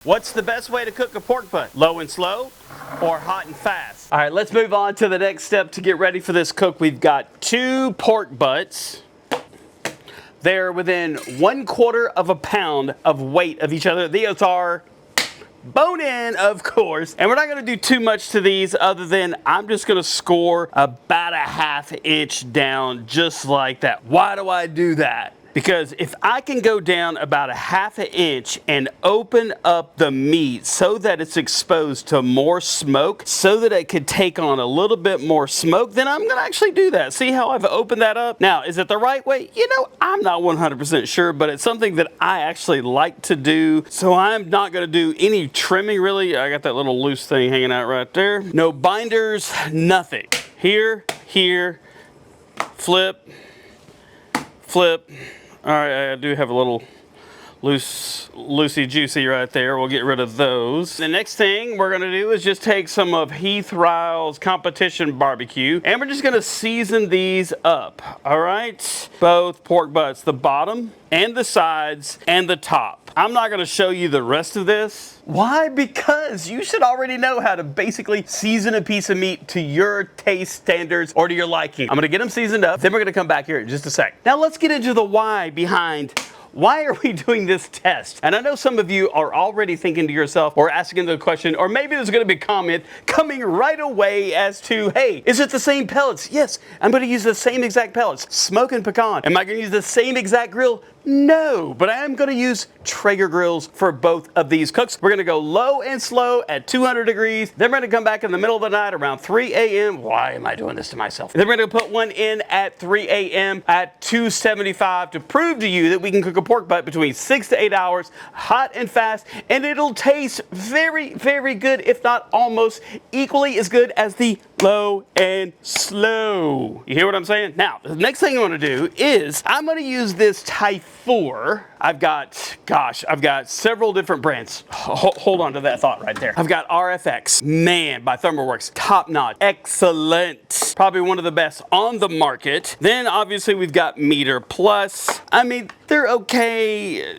What's the best way to cook a pork butt? Low and slow or hot and fast? All right, let's move on to the next step to get ready for this cook. We've got 2 pork butts. They're within 1/4 of a pound of weight of each other. These are bone-in, of course. And we're not gonna do too much to these other than I'm just gonna score about a 1/2 inch down just like that. Why do I do that? Because if I can go down about a 1/2 inch and open up the meat so that it's exposed to more smoke, so that it could take on a little bit more smoke, then I'm gonna actually do that. See how I've opened that up? Now, is it the right way? You know, I'm not 100% sure, but it's something that I actually like to do. So I'm not gonna do any trimming really. I got that little loose thing hanging out right there. No binders, nothing. Here, flip, flip. All right, I do have a little loosey juicy right there. We'll get rid of those. The next thing we're gonna do is just take some of Heath Ryle's competition barbecue and we're just gonna season these up, all right? Both pork butts, the bottom and the sides and the top. I'm not gonna show you the rest of this. Why? Because you should already know how to basically season a piece of meat to your taste standards or to your liking. I'm gonna get them seasoned up, then we're gonna come back here in just a sec. Now let's get into the why behind why are we doing this test? And I know some of you are already thinking to yourself or asking the question, or maybe there's gonna be a comment coming right away as to, hey, is it the same pellets? Yes, I'm gonna use the same exact pellets, smoking pecan. Am I gonna use the same exact grill? No, but I am gonna use Traeger grills for both of these cooks. We're gonna go low and slow at 200 degrees. Then we're gonna come back in the middle of the night around 3 a.m. Why am I doing this to myself? Then we're gonna put one in at 3 a.m. at 275 to prove to you that we can cook a pork butt between 6 to 8 hours, hot and fast, and it'll taste very, very good, if not almost equally as good as the low and slow. You hear what I'm saying? Now, the next thing I want to do is I'm going to use this Type 4. I've got several different brands. Hold on to that thought right there. I've got RFX, man, by ThermalWorks, top notch, excellent. Probably one of the best on the market. Then obviously we've got Meter Plus. I mean, they're okay.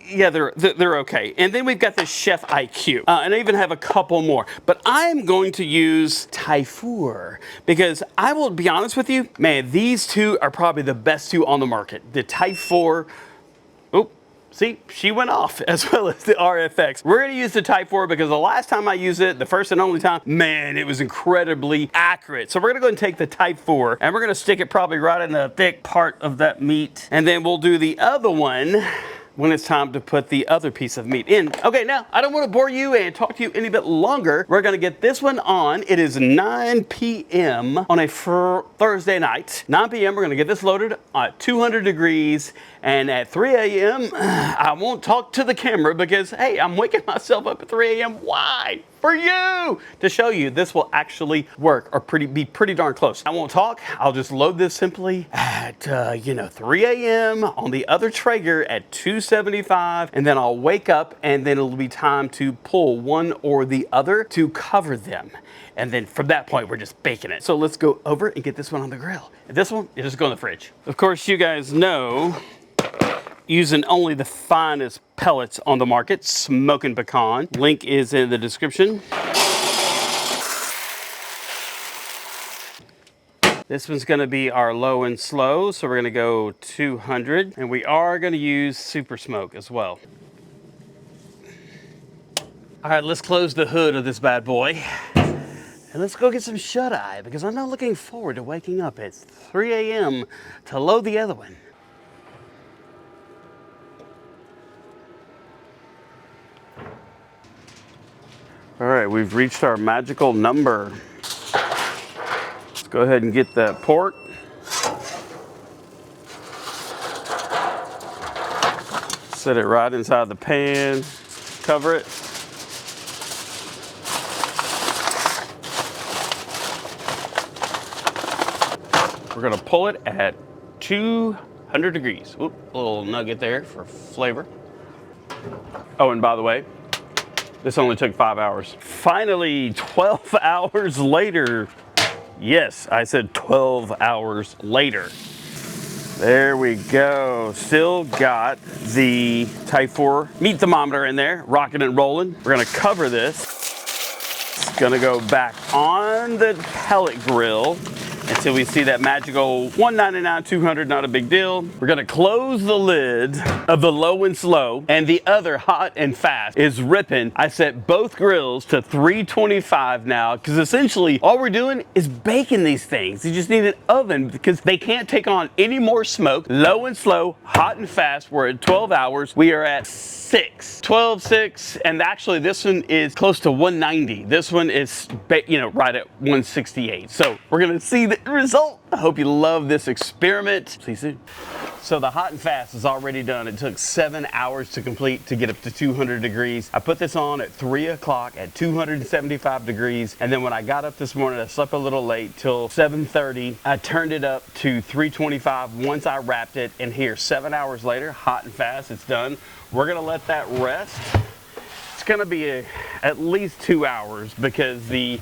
Yeah, they're okay. And then we've got the Chef IQ. And I even have a couple more. But I'm going to use Type 4 because I will be honest with you, man, these two are probably the best two on the market. The Type 4, oh, see, she went off, as well as the RFX. We're gonna use the Type 4 because the last time I used it, the first and only time, man, it was incredibly accurate. So we're gonna go and take the Type 4 and we're gonna stick it probably right in the thick part of that meat. And then we'll do the other one when it's time to put the other piece of meat in. Okay, now, I don't want to bore you and talk to you any bit longer. We're gonna get this one on. It is 9 p.m. on a Thursday night. 9 p.m., we're gonna get this loaded at 200 degrees, and at 3 a.m., I won't talk to the camera because, hey, I'm waking myself up at 3 a.m. Why? For you, to show you this will actually work or be pretty darn close. I won't talk, I'll just load this simply at, 3 a.m. on the other Traeger at 275, and then I'll wake up and then it'll be time to pull one or the other to cover them. And then from that point, we're just baking it. So let's go over and get this one on the grill. And this one, it'll just go in the fridge. Of course, you guys know, using only the finest pellets on the market, smoking pecan. Link is in the description. This one's gonna be our low and slow, so we're gonna go 200, and we are gonna use super smoke as well. All right, let's close the hood of this bad boy. And let's go get some shut-eye, because I'm not looking forward to waking up at 3 a.m. to load the other one. All right, we've reached our magical number. Let's go ahead and get that pork. Set it right inside the pan, cover it. We're gonna pull it at 200 degrees. Oop, a little nugget there for flavor. Oh, and by the way, this only took 5 hours. Finally, 12 hours later. Yes, I said 12 hours later. There we go. Still got the Type 4 meat thermometer in there, rocking and rolling. We're gonna cover this. It's gonna go back on the pellet grill until we see that magical 199, 200, not a big deal. We're gonna close the lid of the low and slow, and the other hot and fast is ripping. I set both grills to 325 now, because essentially all we're doing is baking these things. You just need an oven because they can't take on any more smoke. Low and slow, hot and fast. We're at 12 hours. We are at 12, 6, and actually this one is close to 190. This one is, right at 168. So we're gonna see the result. I hope you love this experiment. See you soon. So the hot and fast is already done. It took 7 hours to complete to get up to 200 degrees. I put this on at 3 o'clock at 275 degrees. And then when I got up this morning, I slept a little late till 7:30. I turned it up to 325 once I wrapped it. And here, 7 hours later, hot and fast, it's done. We're gonna let that rest. It's gonna be at least 2 hours because the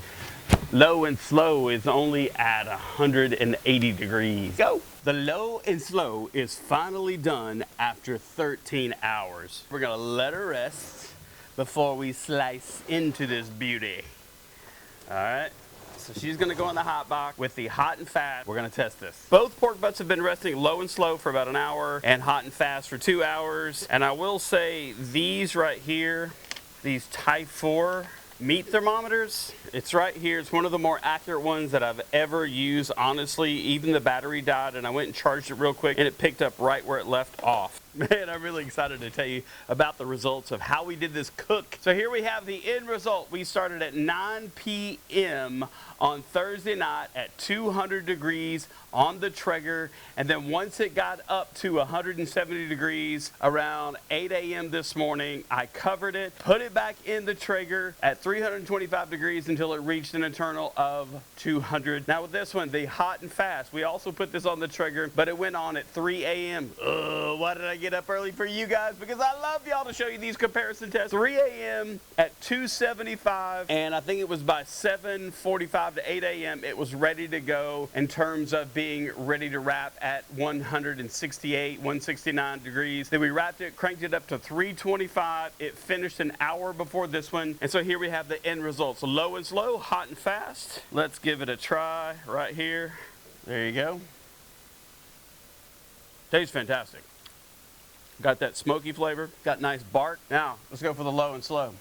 low and slow is only at 180 degrees. Go! The low and slow is finally done after 13 hours. We're gonna let her rest before we slice into this beauty. All right, so she's gonna go in the hot box with the hot and fast. We're gonna test this. Both pork butts have been resting low and slow for about an hour and hot and fast for 2 hours. And I will say these right here, these Type 4 meat thermometers, it's right here. It's one of the more accurate ones that I've ever used, honestly. Even the battery died and I went and charged it real quick and it picked up right where it left off. Man, I'm really excited to tell you about the results of how we did this cook. So here we have the end result. We started at 9 p.m. on Thursday night at 200 degrees on the Traeger. And then once it got up to 170 degrees around 8 a.m. this morning, I covered it, put it back in the Traeger at 325 degrees until it reached an internal of 200. Now with this one, the hot and fast, we also put this on the Traeger, but it went on at 3 a.m. Why did I get up early for you guys? Because I love y'all to show you these comparison tests. 3 a.m. at 275, and I think it was by 7:45 to 8 a.m. it was ready to go in terms of being ready to wrap at 168, 169 degrees. Then we wrapped it, cranked it up to 325. It finished an hour before this one. And so here we have the end results. Low and slow, hot and fast. Let's give it a try right here. There you go. Tastes fantastic. Got that smoky flavor, got nice bark. Now, let's go for the low and slow.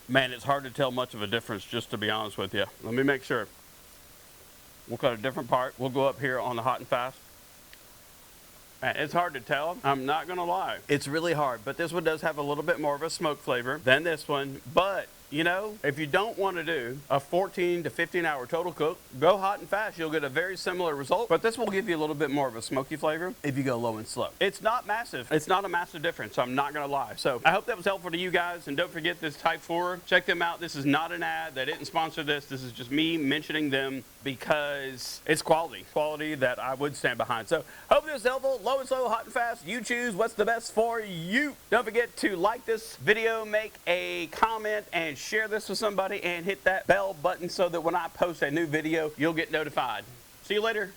Man, it's hard to tell much of a difference, just to be honest with you. Let me make sure. We'll cut a different part. We'll go up here on the hot and fast. Man, it's hard to tell. I'm not gonna lie. It's really hard, but this one does have a little bit more of a smoke flavor than this one. But, you know, if you don't want to do a 14 to 15 hour total cook, go hot and fast. You'll get a very similar result, but this will give you a little bit more of a smoky flavor if you go low and slow. It's not massive. It's not a massive difference, so I'm not gonna lie. So I hope that was helpful to you guys, and don't forget this Type 4. Check them out. This is not an ad. They didn't sponsor this. This is just me mentioning them because it's quality. Quality that I would stand behind. So hope this was helpful. Low and slow, hot and fast. You choose what's the best for you. Don't forget to like this video, make a comment, and share this with somebody, and hit that bell button so that when I post a new video, you'll get notified. See you later.